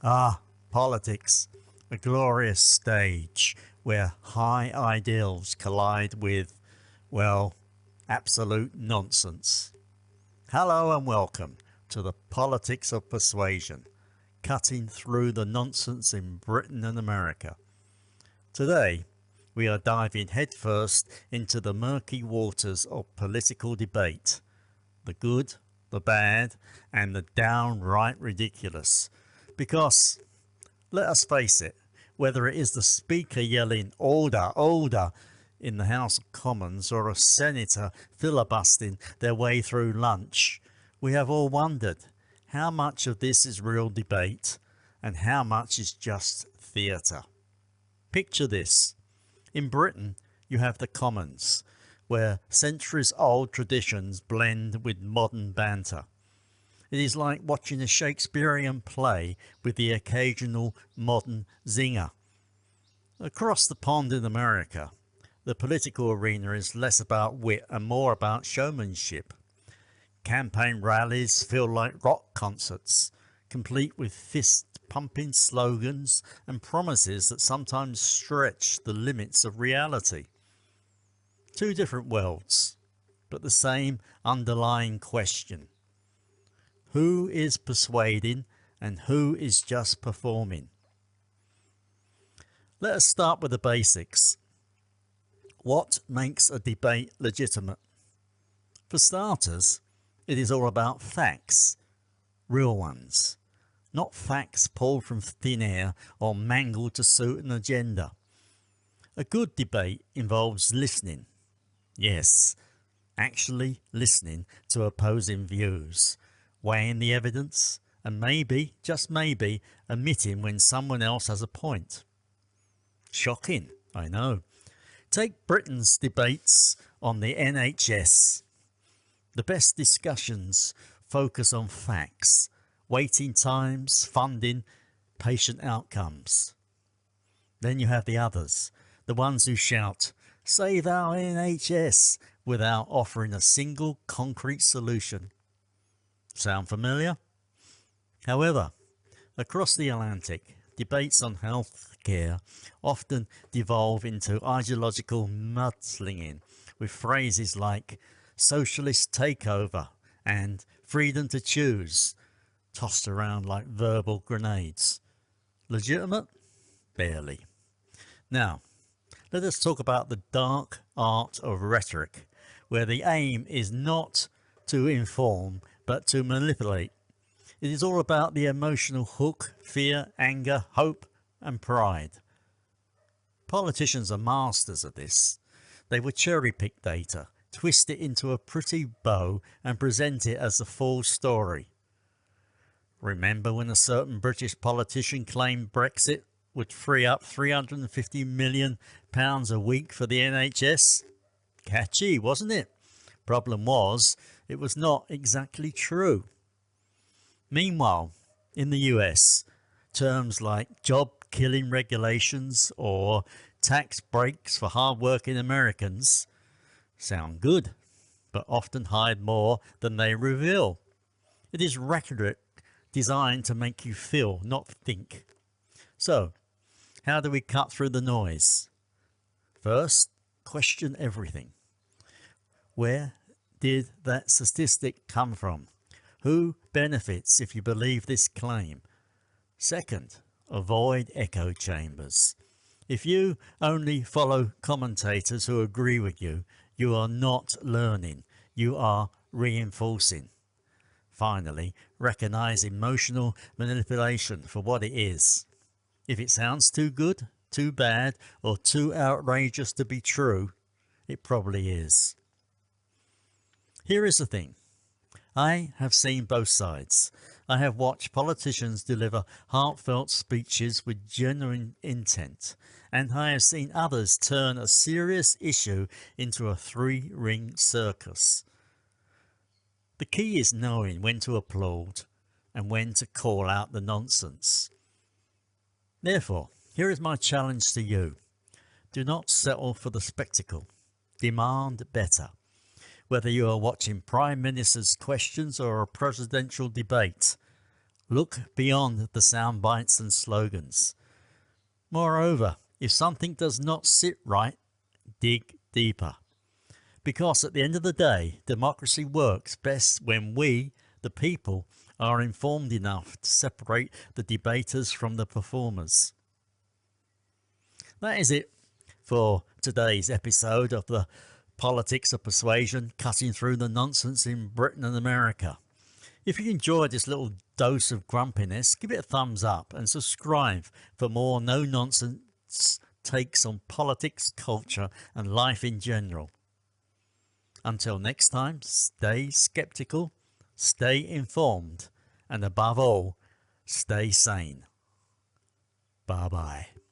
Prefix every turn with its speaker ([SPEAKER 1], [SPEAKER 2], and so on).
[SPEAKER 1] Ah, politics, a glorious stage where high ideals collide with, well, absolute nonsense. Hello and welcome to the Politics of Persuasion, cutting through the nonsense in Britain and America. Today, we are diving headfirst into the murky waters of political debate, the good, the bad, and the downright ridiculous. Because, let us face it, whether it is the Speaker yelling "Order, order" in the House of Commons or a senator filibustering their way through lunch, we have all wondered how much of this is real debate and how much is just theatre. Picture this. In Britain, you have the Commons, where centuries-old traditions blend with modern banter. It is like watching a Shakespearean play with the occasional modern zinger. Across the pond in America, the political arena is less about wit and more about showmanship. Campaign rallies feel like rock concerts, complete with fist-pumping slogans and promises that sometimes stretch the limits of reality. Two different worlds, but the same underlying question. Who is persuading and who is just performing? Let us start with the basics. What makes a debate legitimate? For starters, it is all about facts, real ones, not facts pulled from thin air or mangled to suit an agenda. A good debate involves listening. Yes, actually listening to opposing views, weighing the evidence, and maybe, just maybe, admitting when someone else has a point. Shocking, I know. Take Britain's debates on the NHS. The best discussions focus on facts, waiting times, funding, patient outcomes. Then you have the others, the ones who shout, "Save our NHS," without offering a single concrete solution. Sound familiar? However, across the Atlantic, debates on healthcare often devolve into ideological mudslinging with phrases like socialist takeover and freedom to choose tossed around like verbal grenades. Legitimate? Barely. Now, let us talk about the dark art of rhetoric, where the aim is not to inform but to manipulate. It is all about the emotional hook, fear, anger, hope and pride. Politicians are masters of this. They will cherry-pick data, twist it into a pretty bow and present it as the full story. Remember when a certain British politician claimed Brexit would free up £350 million a week for the NHS? Catchy, wasn't it? Problem was, it was not exactly true. Meanwhile, in the US, terms like job-killing regulations or tax breaks for hard-working Americans sound good, but often hide more than they reveal. It is rhetoric designed to make you feel, not think. So, how do we cut through the noise? First, question everything. Where did that statistic come from? Who benefits if you believe this claim? Second, avoid echo chambers. If you only follow commentators who agree with you, you are not learning, you are reinforcing. Finally, recognize emotional manipulation for what it is. If it sounds too good, too bad, or too outrageous to be true, it probably is. Here is the thing. I have seen both sides. I have watched politicians deliver heartfelt speeches with genuine intent, and I have seen others turn a serious issue into a three-ring circus. The key is knowing when to applaud and when to call out the nonsense. Therefore, here is my challenge to you. Do not settle for the spectacle. Demand better. Whether you are watching Prime Minister's questions or a presidential debate, Look beyond the sound bites and slogans. Moreover, if something does not sit right, dig deeper. Because at the end of the day, democracy works best when we, the people, are informed enough to separate the debaters from the performers. That is it for today's episode of the Politics of Persuasion, cutting through the nonsense in Britain and America. If you enjoyed this little dose of grumpiness, give it a thumbs up and subscribe for more no-nonsense takes on politics, culture and life in general. Until next time, stay skeptical, stay informed, and above all, stay sane. Bye-bye.